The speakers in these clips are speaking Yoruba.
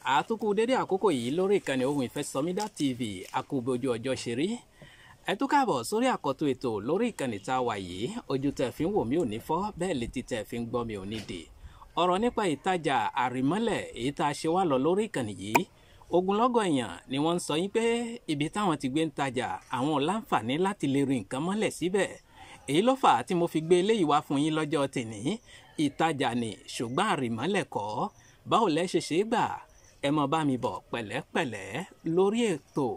àtúkù dédé àkókò yìí lórí ìkànnì Ohùn Ìfẹ́sọ̀mídà TV àkùbọ̀jú ọjọ́ ṣeré ẹ tún káàbọ̀ sórí àkọ́tún ètò lórí ìkànnì tá a wà yìí ojú tẹ̀ fi ń wò mí ò ní fọ́ bẹ́ẹ̀ létí tẹ̀ fi ń gbọ́ mi ò ní dè ọ̀rọ̀ nípa ìtajà àrìmọ́lẹ̀ èyí tá a ṣe wá lọ lórí ìkànnì yìí ogunlọ́gọ̀ èèyàn ni wọ́n ń sọ yín pé ibi táwọn ti gbé ń tajà àwọn ò láǹfààní láti lè rí nǹkan mọ́lẹ̀ síbẹ̀ èyí ló fà á tí mo fi gbé eléyìí wá fún yín lọ́jọ́ tèní ìtajà ni ṣùgbọ́n àrìmọ́lẹ̀ kọ́ báwo lẹ́ ṣe ṣe é gbà ẹ mọ bá mi bọ̀ pẹ̀lẹ́pẹ̀lẹ́ lórí ètò.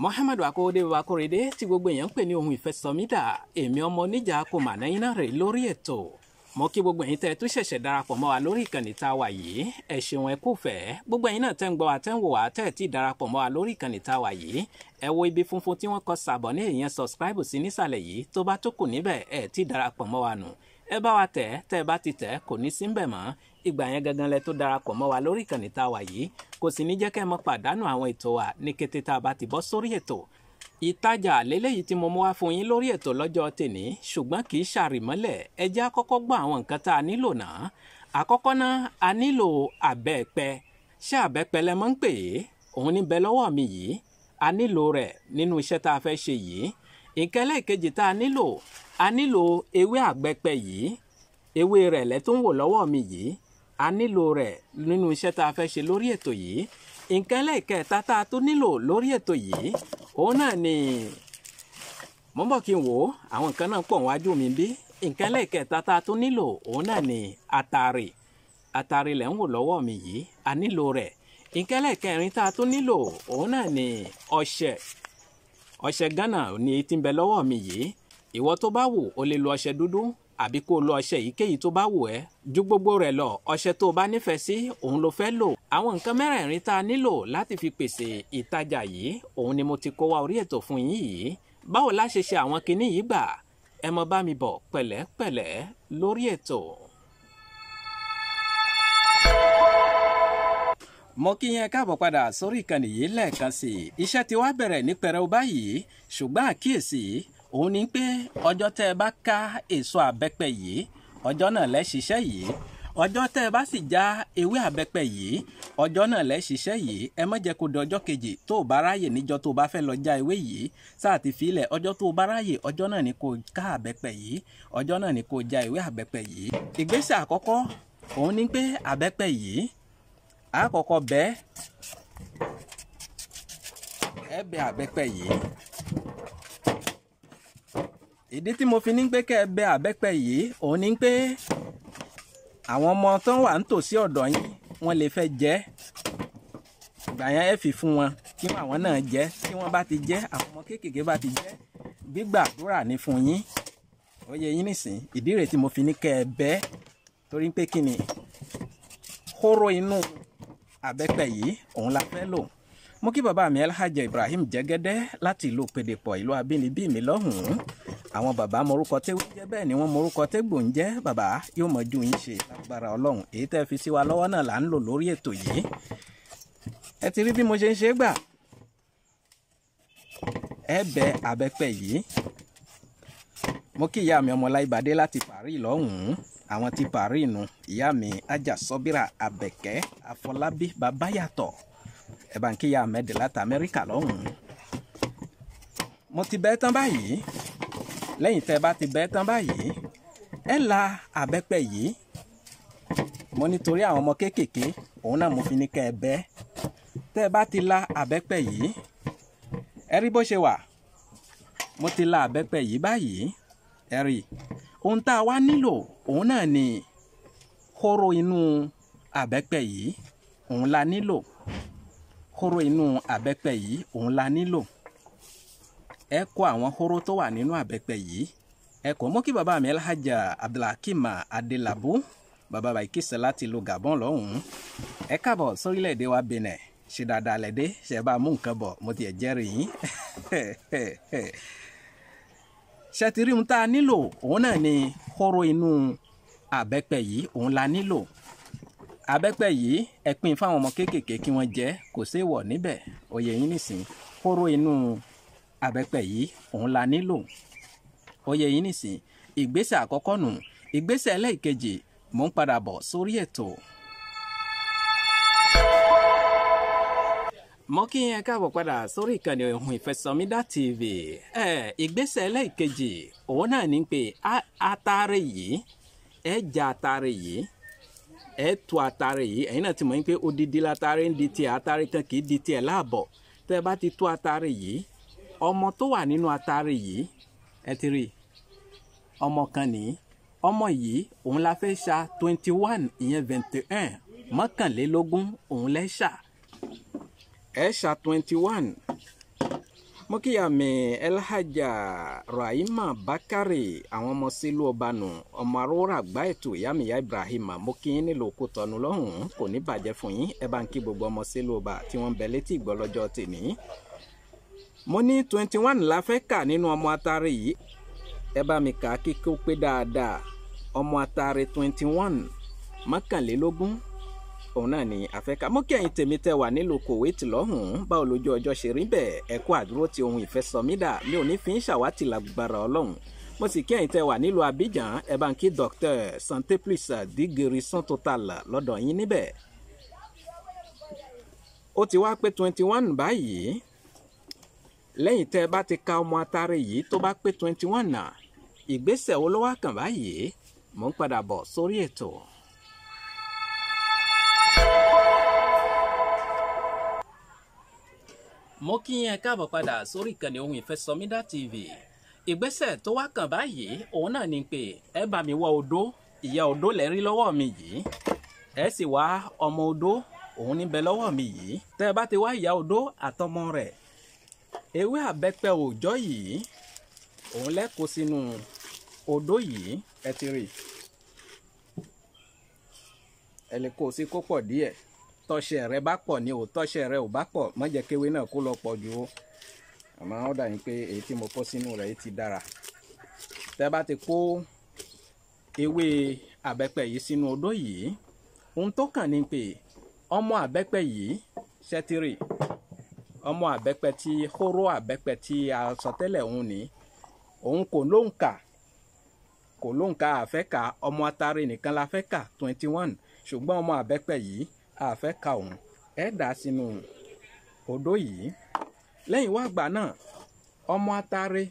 Muhammadu Akóredé Akóredé tí gbogbo èèyàn ń pè ní Ohùn Ìfẹ́sọ̀mídà èmi ọmọ oníjà kò mà náà iná rè lórí ètò mo kí gbogbo ẹ̀yin tẹ́ tó ṣẹ̀ṣẹ̀ darapọ̀ mọ́ wa lórí ìkànnì tá a wà yìí ẹ ṣeun ẹ kú fẹ́ gbogbo ẹ̀yin náà tẹ́ ń gbọ́ wa tẹ́ ń wò wá tẹ́ tí darapọ̀ mọ́ wa lórí ìkànnì tá a wà yìí ẹ wo ibi funfun tí wọ́n kọ sàbọ̀ ní èèyàn subscribe sí nísàlẹ̀ yìí tó bá tó kù níbẹ̀ ẹ tí darapọ̀ mọ́ wa nù ẹ bá wa tẹ̀ tẹ́ bá ti tẹ̀ kò ní sí ń bẹ̀ mọ́ ìgbà yẹn gangan lẹ tó darapọ̀ mọ́ wa lórí ìkànnì tá a wà yìí kò sì ní jẹ́ kẹ́ mọ́ pàdánù àwọn ètò wa ní kété tá a bá ti bọ́ sórí ètò ìtajà lélẹ́yìí tí mo mú wá fún yín lórí ètò lọ́jọ́ tèní ṣùgbọ́n kì í ṣàrìmọ́lẹ̀ ẹ jẹ́ àkọ́kọ́ gbọ́ àwọn nǹkan tá a nílò náà àkọ́kọ́ náà a nílò àbẹ́ẹ̀pẹ ṣé àbẹ́ẹ̀pẹ lẹ mọ́ ń pè é òun ní bẹ lọ́wọ́ mi yìí a nílò rẹ̀ nínú iṣẹ́ tá a fẹ́ ṣe yìí nǹkan ẹlẹ́ẹ̀kejì tá a nílò ewé àgbẹ̀pẹ yìí ewé rẹ̀ lẹ tó ń wò lọ́wọ́ mi yìí a nílò rẹ̀ nínú iṣẹ́ tá a fẹ́ ṣe lórí ètò yìí nǹkan ẹlẹ́ẹ̀kẹta tá a tó nílò lórí ètò yìí òun náà ni mo ń bọ̀ kí n wò ó àwọn nǹkan náà pọ̀ wájú mi bí nǹkan ẹlẹ́ẹ̀kẹta tá a tó nílò òun náà ni àtàrí lẹ̀ ń wò lọ́wọ́ mi yìí a nílò rẹ̀ nǹkan ẹlẹ́ẹ̀kẹrin tá a tó nílò òun náà ni ọṣẹ Ghana ni tí ń bẹ lọ́wọ́ mi yìí ìwọ tó bá wù o lè lo ọṣẹ dúdú àbí kó o lo ọṣẹ èyíkéyìí tó bá wù ẹ́ ju gbogbo rẹ̀ lọ ọṣẹ tó o bá nífẹ̀ẹ́ sí òun ló fẹ́ lò àwọn nǹkan mẹ́rẹ̀ẹ̀rin tá a nílò láti fi pèsè ìtajà yìí òun ni mo ti kó wá orí ètò fún yín yìí báwo la ṣe ṣe àwọn kinní yìí gbà ẹ mọ bá mi bọ̀ pẹ̀lẹ́pẹ̀lẹ́ lórí ètò. mo kí yẹn káàbọ̀ padà sórí ìkànnì yìí lẹ́ẹ̀kan sí i iṣẹ́ ti wá bẹ̀rẹ̀ ní pẹrẹu báyìí ṣùgbọ́n àkíyèsí òun ni pé ọjọ́ tẹ́ ẹ bá ká èso àbẹ́pẹ yìí ọjọ́ náà lẹ́ ṣiṣẹ́ yìí ọjọ́ tẹ́ ẹ bá sì já ewé àbẹ́pẹ yìí ọjọ́ náà lẹ́ ṣiṣẹ́ yìí ẹ má jẹ́ kó di ọjọ́ kejì tó o bá ráyè níjọ́ tó o bá fẹ́ lọ já ewé yìí sáà ti fi ilẹ̀ ọjọ́ tó o bá ráyè ọjọ́ náà ni kó o ká àbẹ́pẹ yìí ọjọ́ náà ni kó o já ewé àbẹ́pẹ yìí ìgbésẹ̀ àkọ́kọ́ òun ni pé àbẹ́pẹ yìí á kọ́kọ́ bẹ́ àbẹ́pẹ yìí ìdí tí mo fi ní pé kẹ́ ẹ bẹ́ àbẹ́pẹ yìí òun ni pé àwọn ọmọ tó wà nítòsí ọ̀dọ̀ yín wọ́n lè fẹ́ jẹ ìgbà yẹn ẹ fi fún wọn kí àwọn náà jẹ tí wọ́n bá ti jẹ àwọn ọmọ kéékèèké bá ti jẹ gbígbàdúrà ní fún yín ó yẹ yín nìsín ìdí rẹ̀ tí mo fi ní kẹ́ ẹ bẹ́ torí pé kí ni hóró inú àbẹ́pẹ yìí òun la fẹ́ lò mo kí bàbá mi Alhaji Ibrahim Jẹ́gẹ́dẹ́ láti ìlú Pèdèpọ̀ ìlú abínibí mi lọ́hùn-ún àwọn bàbá morúkọ tẹ́wọ́ jẹ́ bẹ́ẹ̀ ni wọ́n morúkọ tẹ́gbò ń jẹ́ bàbá yóò mọ̀jú yín ṣe lágbára Ọlọ́run èyí tẹ́ fi sí wa lọ́wọ́ náà là ń lò lórí ètò yìí ẹ ti rí bí mo ṣe ń ṣe gbà ẹ bẹ́ àbẹ́pẹ yìí mo kí ìyá mi Ọmọláìbádé láti Paris lọ́hùn-ún àwọn ti Paris nu ìyá mi Ajá Sọ́bírà Àbẹ̀kẹ́ Àfọlábí Babáyàtọ̀ ẹ bá ń kí ìyá Ahmed láti Amẹ́ríkà lọ́hùn-ún mo ti bẹ́ tán báyìí lẹ́yìn tẹ́ bá ti bẹ́ tán báyìí ẹ la àbẹ́pẹ yìí mo nítorí àwọn ọmọ kéékèèké òun náà mo fi ní kẹ́ ẹ bẹ́ tẹ́ bá ti la àbẹ́pẹ yìí ẹ rí bó ṣe wà mo ti la àbẹ́pẹ yìí báyìí ẹ rí ohun tá a wá nílò òun náà ni hóró inú àbẹ́pẹ yìí òun la nílò hóró inú àbẹ́pẹ yìí òun la nílò ẹ kó àwọn hóró tó wà nínú àbẹ́pẹ yìí ẹ kò mọ́ kí bàbá mi Alhaja Abdulhakeem Adelabu bàbá Baikisa láti ìlú Gabon lọ́hùn-ún ẹ káàbọ̀ sórílẹ̀-èdè wa Benin ṣe dáadáa lẹ́dẹ́ ṣe bá mú nǹkan bọ̀ mo tiẹ̀ jẹ́rìí yín ṣe ti rí ohun tá a nílò òun náà ni hóró inú àbẹ́pẹ yìí òun la nílò àbẹ́pẹ yìí ẹ pín fáwọn ọmọ kéékèèké kí wọ́n jẹ kò séèwọ̀ níbẹ̀ ó yé yín nísìn hóró inú àbẹ́pẹ yìí òun la nílò ó yẹ yín nísìn ìgbésẹ̀ àkọ́kọ́ nù. Ìgbésẹ̀ ẹlẹ́ẹ̀kejì mò ń padà bọ̀ sórí ètò. Mo kí yín káàbọ̀ padà sórí ìkànnì Ohun Ìfẹsọ̀mídà TV. Ìgbésẹ̀ ẹlẹ́ẹ̀kejì òun náà ní pé atare yìí ẹ já atare yìí ẹ tú atare yìí. Ẹ̀yin náà ti mọ̀ pé odidi latare ń di tiẹ̀, atare kan kì í di tiẹ̀ láàbọ̀. Tẹ́ bá ti tú atare yìí, ọmọ tó wà nínú atare yìí ẹ ti rí ọmọ kan nìyí. Ọmọ yìí òun la fẹ́ ṣa 21 ìyẹn 21 mọ́kànlélógún òun lẹ́ ṣà. Ẹ ṣà 21. Mo kíyà mi Elhaja Rahima Bakare àwọn ọmọ sílùú ọbanù ọmọ aróra àgbá ètò ìyá mi ya Ibrahima. Mo kí yín nílò kó tọ̀nù lọ́hùn-ún kò ní bàjẹ́ fún yín. Ẹ bá ń kí gbogbo ọmọ sílùú ọba tí wọ́n ń bẹ létí ìgbọ́ lọ́jọ́ tèmi. Mo ní 21 la fẹ́ kà nínú ọmọ atare yìí. Ẹ bá mi kà á kíkó pé dáadáa. Ọmọ atare 21 mọ́kànlélógún òun náà ni àfẹ́ká. Mo kí ẹ̀yin tèmi tẹ́ wà nílùú Kuwait lọ́hùn-ún báwo lójú ọjọ́ ṣe rí bẹ́ẹ̀. Ẹ kú àdúró ti Ohun Ìfẹsọ̀mídà mi ò ní fi ń ṣàwátì lágbára Ọlọ́run. Mo sì kí ẹ̀yin tẹ́ wà nílùú Abidjan ẹ bá ń kí Dr. Santé Plus di guérison totale lọ́dọ̀ yín níbẹ̀. Ó ti wá pé 21 báyìí. Lẹ́yìn tẹ́ bá ti ka ọmọ atare yìí tó bá pé 21 náà, ìgbésẹ̀ wo ló wá kàn báyìí? Mo ń padà bọ̀ sórí ètò. Mo kí yín káàbọ̀ padà sórí ìkànnì Ohun Ìfẹsọ̀mídà TV. Ìgbésẹ̀ tó wá kàn báyìí òun náà ni pé ẹ bá mi wá odó. Ìyá odó lẹ rí lọ́wọ́ mi yìí. Ẹ sì wá ọmọ odó òun níbẹ̀ lọ́wọ́ mi yìí. Tẹ́ ẹ bá ti wá ìyá odó àtọmọ rẹ̀, ewé àbẹ́pẹ òòjọ́ yìí òun lẹ kó sínú odó yìí. Ẹ ti rí. Ẹ lè kó sí kó pọ̀ díẹ̀. Tọ́ṣẹ rẹ bá pọ̀ ni o, tọ́ṣẹ rẹ ò bá pọ̀ má jẹ́ kéwé náà kó lọ pọ̀ jù o. Àmọ́ ó dà yín pé èyí tí mo kó sínú rẹ̀ ti dára. Tẹ́ bá ti kó ewé àbẹ́pẹ yìí sínú odó yìí, ohun tó kàn ní pé ọmọ àbẹ́pẹ yìí ṣẹ́tìrì. Ọmọ àbẹ́pẹ tí hóró àbẹ́pẹ tí a sọ tẹ́lẹ̀ òun ni òun kò lóǹkà àfẹ́kà. Ọmọ atare nìkan la fẹ́ kà 21 ṣùgbọ́n ọmọ àbẹ́pẹ yìí àfẹ́ ka òun. Ẹ dà sínú odó yìí. Lẹ́yìn wá gbà náà ọmọ atare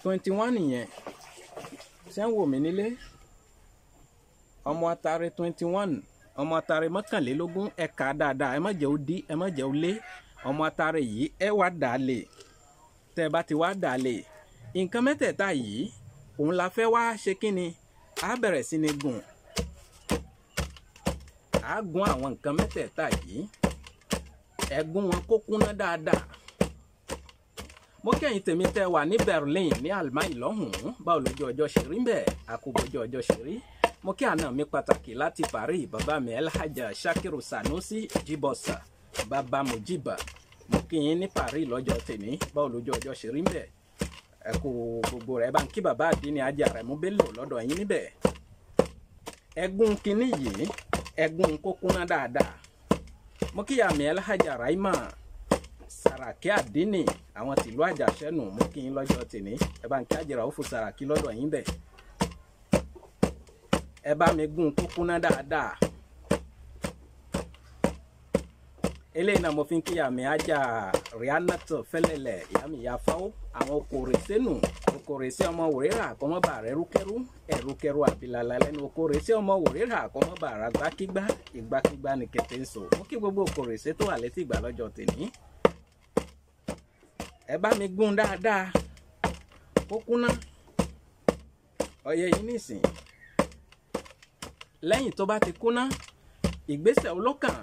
21 yẹn ṣé ń wò mí nílé. Ọmọ atare 21 ọmọ atare mọ́kànlélógún ẹ kà dáadáa. Ẹ má jẹ́ ó dí, ẹ má jẹ́ ó lé. Ọmọ atare yìí ẹ wá dà lé. Tẹ́ bá ti wá dà lé, nǹkan mẹ́tẹ̀ẹ̀ta yìí òun la fẹ́ wá ṣe kí ni? A bẹ̀rẹ̀ sí ní gùn. A gún àwọn nǹkan mẹ́tẹ̀ẹ̀ta yìí. Ẹ gún wọn kó kúnná dáadáa. Mo kẹ́yìn tèmi tẹ́ wà ní Berlin ní Allemagne lọ́hùn-ún báwo lójú ọjọ́ ṣe rí bẹ́ẹ̀. Àkóbójú ọjọ́ ṣe rí. Mo kí àná mi pàtàkì láti Paris bàbá mi Elhaja Shakiru Sanusi Jibosa bàbá Mujiba. Mo kí yín ní Paris lọ́jọ́ tèmi báwo lójú ọjọ́ ṣe rí bẹ́ẹ̀. Ẹ kú gbogbo rẹ̀ bá ń kí bàbá àdínní ajá rẹ̀ mú bélò lọ́dọ̀ yín níbẹ̀. Ẹ gún kinní yìí ẹgún kó kúnná dáadáa. Mo kíyà mi Elhaja Rahima Saraki àdínní àwọn tìlú Àjàṣẹ́nù. Mo kí yín lọ́jọ́ tèmi. Ẹ bá ń kí àjẹrà ó fún Saraki lọ́dọ̀ yín bẹ̀. Ẹ bá mi gún kó kúnná dáadáa. Eléyìí náà mo fi ń kíyà mi ajá Rihannato Fẹ́lẹ́lẹ̀ ìyá mi ya fáwọ́ àwọn okòrèsé nù. Okòrèsé ọmọ wòrérà kọ́mọ́bà rẹ̀ rúkẹ́rú ẹ̀rúkẹ́rú àbílàlà lẹ́nu. Okòrèsé ọmọ wòrérà kọ́mọ́bà rà gbákígbá ìgbákígbá ní kẹtẹ́ ń sọ. Mo kí gbogbo okòrèsé tó wà létí ìgbà lọ́jọ́ tèmi. Ẹ bá mi gún dáadáa kó kúnná. Ọyẹ yìí nìsín. Lẹ́yìn tó bá ti kúnná, ìgbésẹ̀ olókàn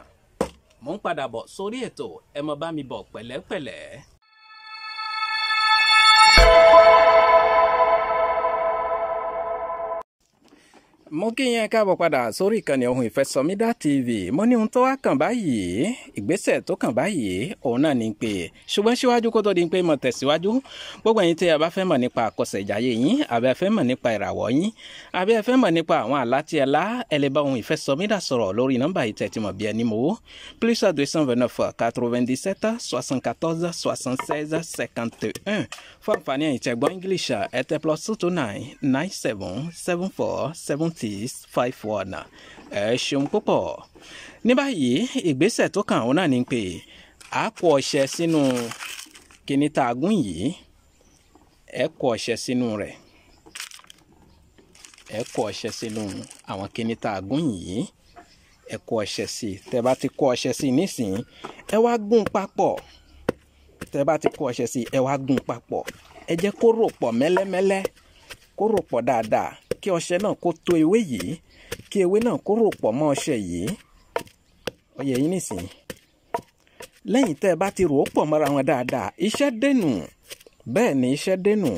mo ń padà bọ̀ sórí ètò. Ẹ má bá mi bọ̀ pẹ̀lẹ́pẹ̀lẹ́. mo kí yín káàbọ̀ padà sórí ìkànnì Ohun Ìfẹ́sọ̀mídà TV. mo ní ohun tó wá kàn báyìí, ìgbésẹ̀ tó kàn báyìí òun náà ní pé ṣùgbọ́n síwájú kó tó di pé mo tẹ̀síwájú, gbogbo ẹ̀yin tí ẹ bá fẹ́ mọ̀ nípa àkọsẹ̀jáyé yín, àbí ẹ fẹ́ mọ̀ nípa ìràwọ̀ yín, àbí ẹ fẹ́ mọ̀ nípa àwọn àlá tí ẹ lá, ẹ lè bá Ohun Ìfẹ́sọ̀mídà sọ̀rọ̀ lórí nọ́mbà yìí tẹ́ ti mọ̀ bí ẹni mowó +229 97 74 76 51. fún àǹfààní ẹ̀yin tẹ́ gbọ́ English, ẹ tẹ +229 97 74 7051. ẹ ṣeun púpọ̀. ní báyìí ìgbésẹ̀ tó kàn òun náà ni pé a kó ọṣẹ sínú kíní tá a gún yìí, ẹ kó ọṣẹ sínú rẹ̀, ẹ kó ọṣẹ sínú àwọn kíní tá a gún yìí, ẹ kó ọṣẹ sí i. tẹ́ bá ti kó ọṣẹ sí i nísìnyí, ẹ wá gún papọ̀. tẹ́ bá ti kó ọṣẹ sí i, ẹ wá gún papọ̀. ẹ jẹ́ kó rò pọ̀ mẹ́lẹ́mẹ́lẹ́, kó rò pọ̀ dáadáa, kí ọṣẹ náà kó tó ewé yìí, kí ewé náà kó rò pọ̀ mọ́ ọṣẹ yìí. ó yé yín nísìnyí. lẹ́yìn tẹ́ ẹ bá ti rò ó pọ̀ mọ́ra wọn dáadáa, iṣẹ́ dẹnu. bẹ́ẹ̀ ni iṣẹ́ dẹnu.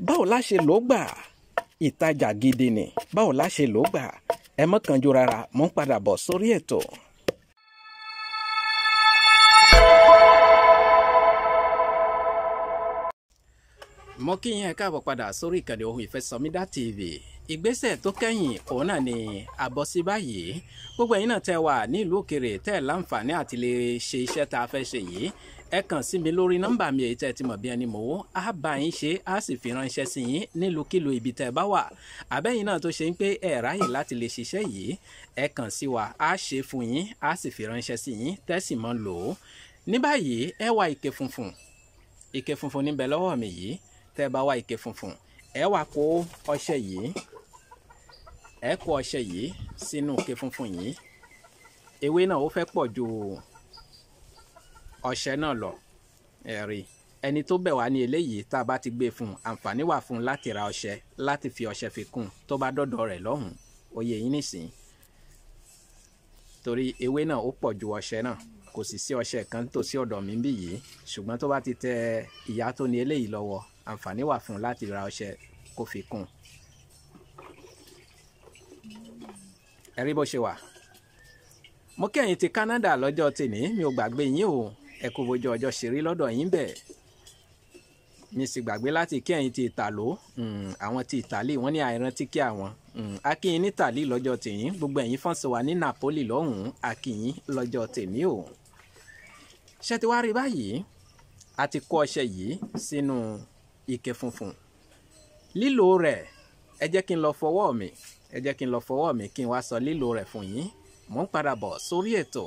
báwo la ṣe lò ó gbà? ìtajà gidi ni. báwo la ṣe lò ó gbà? ẹ má kánjú rárá, mo ń padà bọ̀ sórí ètò. mo kí yín káàbọ̀ padà sórí ìkànnì Ohun Ìfẹ́sọ̀mídà TV. ìgbésẹ̀ tó kẹ́yìn òun náà ni àbọ̀ sí báyìí. gbogbo ẹ̀yin náà tẹ́ wà ní ìlú òkèrè tẹ́ láǹfààní àti lè ṣe iṣẹ́ tá a fẹ́ ṣe yìí, ẹ kàn sí mi lórí nọ́mbà mi èyí tẹ́ ti mọ̀ bí ẹni mowó. á bá yín ṣe, á sì fi ránṣẹ́ sí yín nílùúkìlù ibi tẹ́ bá wà. àbẹ́yìn náà tó ṣe ń pé ẹ ráyè láti lè ṣiṣẹ́ yìí, ẹ kàn sí wa, á ṣe fún yín, á sì fi ránṣẹ́ sí yín, tẹ́ sì mọ́ lò ó. ní báyìí ẹ wá ike funfun. ike funfun níbẹ̀ lọ́wọ́ mi yìí. tẹ́ bá wá ike funfun, ẹ wá kó ọṣẹ yìí, ẹ kó ọṣẹ yìí sínú ike funfun yìí. ewé náà ó fẹ́ pọ̀ ju ọṣẹ náà lọ, ẹ rí. ẹni tó bẹ̀ wá ní eléyìí, tá a bá ti gbé fún un, àǹfààní wà fún un láti ra ọṣẹ, láti fi ọṣẹ fi kún tó bá dọ́dọ̀ rẹ̀ lọ́hùn. ó yé yín nísìnyí. torí ewé náà ó pọ̀ ju ọṣẹ náà, kò sì sí ọṣẹ kan tó sí ọ̀dọ̀ mi bí yìí, ṣùgbọ́n tó bá ti tẹ ìyá tó ní eléyìí lọ́wọ́, àǹfààní wà fún un láti ra ọṣẹ kó fi kún. ẹ rí bó ṣe wà. mo kí ẹ̀yin ti Canada lọ́jọ́ tèmi, mi ò gbàgbé yín o. ẹ kú bójú ọjọ́ ṣe rí lọ́dọ̀ yín bẹ́ẹ̀. mi sì gbàgbé láti kí ẹ̀yin ti Ìtàló, àwọn ti Ìtàlí wọ́n ní àìrántí kí àwọn. a kí yín ní Ìtàlí lọ́jọ́ tèmi. gbogbo ẹ̀yin fọ́nṣẹ́ wa ní Napoli lọ́hùn-ún, a kí yín lọ́jọ́ tèmi o. ṣé ti wá rí báyìí? a ti kó ọṣẹ yìí sínú ike funfun. lílò rẹ̀, ẹ jẹ́ kí n lọ fọwọ́ mi, ẹ jẹ́ kí n lọ fọwọ́ mi kí n wá sọ lílò rẹ̀ fún yín. mo ń padà bọ̀ sórí ètò.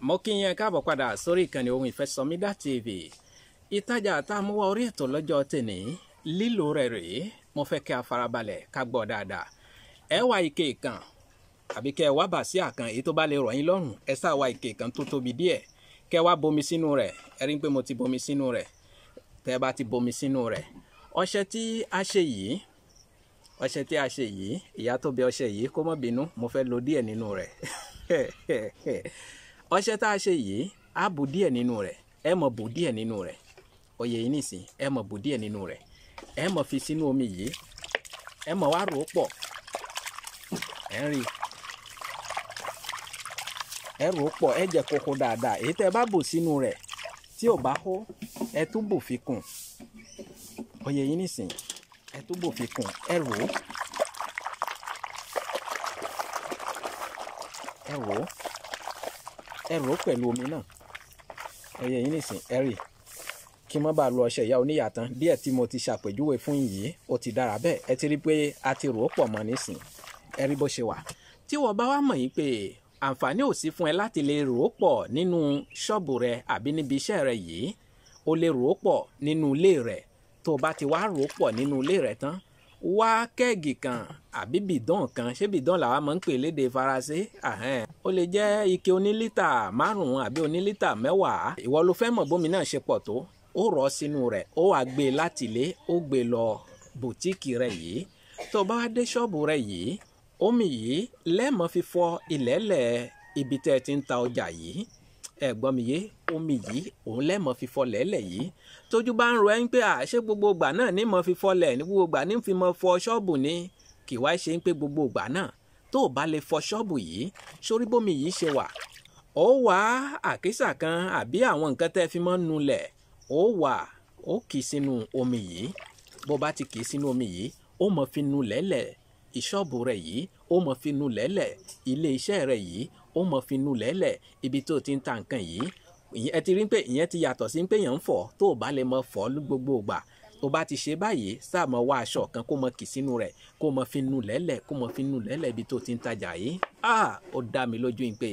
mo kí yín káàbọ̀ padà sórí ìkànnì Ohun Ìfẹ́sọ̀mídà TV. ìtajà tá a mú wá orí ètò lọ́jọ́ tèmi, lílò rẹ̀ rèé. mo fẹ́ kí a farabalẹ̀ ká gbọ́ dáadáa. ẹ wá ike kan àbí kẹ́ ẹ wá bàsíà kan, èyí tó bá lè rọ̀ yín lọ́rùn. ẹ sá wá ike kan tó tóbi díẹ̀, kẹ́ wá bomi sínú rẹ̀. ẹ rí pé mo ti bomi sínú rẹ̀. tẹ́ bá ti bomi sínú rẹ̀, ọṣẹ tí a ṣe yìí, ọṣẹ tí a ṣe yìí, ìyá tó bẹ ọṣẹ yìí kó má bínú, mo fẹ́ lo díẹ̀ nínú rẹ̀. ọṣẹ tá a ṣe yìí, á bù díẹ̀ nínú rẹ̀, ẹ mọ̀ bù díẹ̀ nínú rẹ̀. ó yé yín nísìn, ẹ mọ̀ bù díẹ̀ nínú rẹ̀, ẹ mọ̀ fi sínú omi yìí, ẹ mọ̀ wá rò ó pọ̀. ẹ ń rí, ẹ rò ó pọ̀, ẹ jẹ́ kókó dáadáa. èyí tẹ́ bá bù sínú rẹ̀ tí ò bá hó, ẹ tún bù fi kùn. ó yé yín nísìn, ẹ tún bù fi kùn, ẹ rò ó, ẹ rò ó, ẹ rò ó pẹ̀lú omi náà. ó yé yín nísìn, ẹ rí. kí n má bàa lo ọṣẹ ìyá oníyà tán, díẹ̀ tí mo ti ṣàpèjúwe fún yìí, ó ti dára bẹ́ẹ̀. ẹ ti rí pé a ti rò ó pọ̀ mọ́ nísìn. ẹ rí bó ṣe wà. tí wọ́n bá wá mọ̀ yín pé àǹfààní ò sí fún ẹ láti lè rò ó pọ̀ nínú ṣọ́ọ̀bù rẹ àbí níbi iṣẹ́ rẹ yìí, o lè rò ó pọ̀ nínú ilé rẹ. tó o bá ti wá rò ó pọ̀ nínú ilé rẹ tán, wá kẹ́ẹ̀gì kan àbí bìdán kan. ṣé bìdán làwa máa ń pè lédè Faransé? ó lè jẹ́ ike onílítà 5 àbí onílítà 10. ìwọ ló fẹ́ mọ̀ bómi náà ṣe pọ̀ tó. ó rọ̀ sínú rẹ̀, ó wá gbé láti ilé, ó gbé lọ bùtíìkì rẹ yìí. tó o bá wá dé ṣọ́ọ̀bù rẹ yìí, omi yìí lẹ́ẹ̀mọ́ fi fọ ilẹ̀ẹ́lẹ̀ ibi tẹ́ ẹ ti ń ta ọjà yìí. ẹ gbọ́ mi yé omi yìí òun lẹ́mọ̀ fi fọlẹ̀ lẹ̀ yìí tójú bá ń ro ẹ́ ń pé àṣé gbogbo ìgbà náà ní mọ̀ fi fọlẹ̀ ní gbogbo ìgbà ní fi mọ̀ fọ ṣọ́ọ̀bù ni kì wá ṣe ń pé gbogbo ìgbà náà tó o bá lè fọ ṣọ́ọ̀bù yìí sórí bómi yìí ṣe wà ó wá àkísà kan àbí àwọn nǹkan tẹ́ fi mọ́ nulẹ̀ ó kì í sínú omi yìí bó bá ti kì í sínú omi yìí ó mọ̀ fi nu lẹ́lẹ̀ ìṣọ́ọ̀bù rẹ̀ yìí ó mọ̀ fi nu lẹ́lẹ̀ ilé iṣẹ́ rẹ̀ yìí ó mọ̀ fi nu lẹ́lẹ̀ ibi tó ti ń ta nǹkan yìí ẹ ti rí pé ìyẹn ti yàtọ̀ sí pé èèyàn ń fọ̀ tó o bá lè mọ fọ̀ gbogbo ìgbà tó bá ti ṣe báyìí sáà mọ wá aṣọ kan kó mọ kì sínú rẹ̀ kó mọ fi nu lẹ́lẹ̀ kó mọ fi nu lẹ́lẹ̀ ibi tó ti ń tajà yìí ó dá mi lójú pé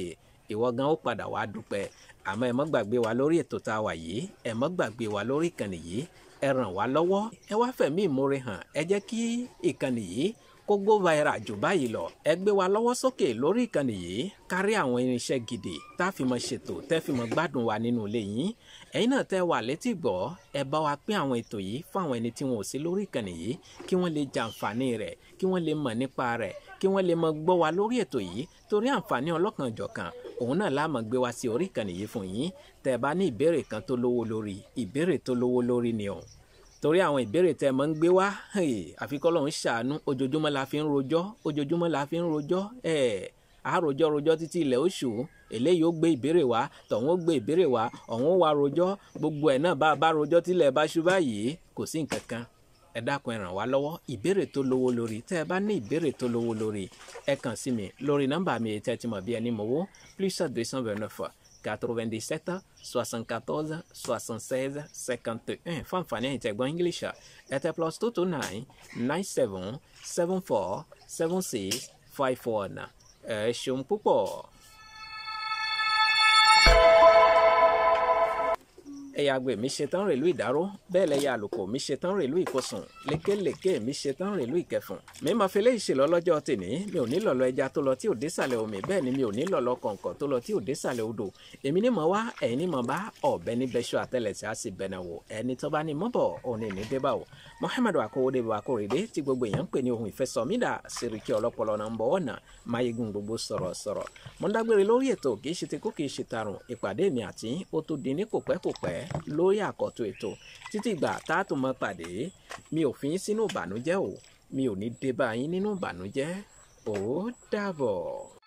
ìwọ gan ó padà wá dúpẹ́ àmọ́ ẹ mọ́ gbàgbé wa lórí ètò tá a wà yìí ẹ mọ́ gbàgbé wa lórí ìkànnì yìí ẹ ràn wá lọ́wọ́ ẹ wá fẹ̀mí ìmoore hàn ẹ jẹ́ kí ìkànnì yìí kó go viral jù báyìí lọ ẹ gbé wa lọ́wọ́ sókè lórí ìkànnì yìí kárí àwọn irinṣẹ́ gidi tá a fi mọ ṣètò tẹ́ fi mọ gbádùn wa nínú ilé yín ẹ̀yin náà tẹ́ wà létí gbọ́ ẹ bá wa pín àwọn ètò yìí fún àwọn ẹni tí wọn ò sí lórí ìkànnì yìí kí wọ́n lè jàǹfààní rẹ̀ kí wọ́n lè mọ̀ nípa rẹ̀ kí wọ́n lè mọ gbọ́ wa lórí ètò yìí torí àǹfààní ọlọ́kanòjọ̀kan òun náà la máa gbé wa sí orí ìkànnì yìí fún yín tẹ́ bá ní ìbéèrè kan tó lówó lórí ìbéèrè tó lówó lórí ni o torí àwọn ìbéèrè tẹ́ mọ́ ń gbé wá àfi k'Ọlọ́run ṣàánú ojoojúmọ́ la fi ń rojọ́ ojoojúmọ́ la fi ń rojọ́ àròjọ́ títí ilẹ̀ oṣù eléyìí ó gbé ìbéèrè wá tọ̀hún ó gbé ìbéèrè wá ọ̀hún ó wá rojọ́ gbogbo ẹ̀ náà bá rojọ́ tílẹ̀ bá ṣú báyìí kò sí nǹkan kan ẹ dákun ẹ ràn wá lọ́wọ́ ìbéèrè tó lówó lórí tẹ́ ẹ bá ní ìbéèrè tó lówó lórí ẹ kàn sí mi lórí nọ́mbà mi tẹ́ ti mọ̀ bí ẹni mọ̀wó +229 97 74 76 51 fún àǹfààní ẹ̀yin tẹ́ gbọ́ English ẹ tẹ +229 97 74 76 51 ẹ ṣeun púpọ̀. ẹ̀yà àgbẹ̀ mi ṣetán rèlú ìdáró bẹ́ẹ̀ lẹ́yà àlùkò mi ṣetán rèlú ìkọsùn lékelèké mi ṣetán rèlú ìkẹfùn mi máa fi léyìí ṣe lọ́lọ́jọ́ tèmi mi ò ní lọ̀lọ́ ẹja tó lọ tí ò désàlẹ̀ omi bẹ́ẹ̀ ni mi ò ní lọ̀lọ́ kọ̀ǹkọ̀ tó lọ tí ò désàlẹ̀ odò èmi ní mọ̀ wá ẹ̀yin ní mọ̀ bá ọ̀bẹ ní bẹ́ṣọ àtẹlẹsẹ̀ á sì bẹ̀nà wò ẹni tó bá ní mọ̀ bọ̀ òní ní débà wò Muhammadu Akówódé Akórèdé tí gbogbo èèyàn ń pè ní ohun ìfẹsọ̀mídà Sẹ́ríkì ọlọ́pọlọ náà ń bọ̀ ọ̀nà máyégún gbogbo sọ̀rọ̀sọ̀rọ̀ mo ń dágbére lórí ètò kì í ṣe ti kó kì í ṣe tarùn ìpàdé mi àti ó tó di ní kòpẹ́kòpẹ́ lórí àkọ́tún ètò títí ìgbà tá a tún mọ́ pàdé mi ò fi yín sínú ìbànújẹ́ o mi ò ní dé bá yín nínú ìbànújẹ́ ó dàbọ̀.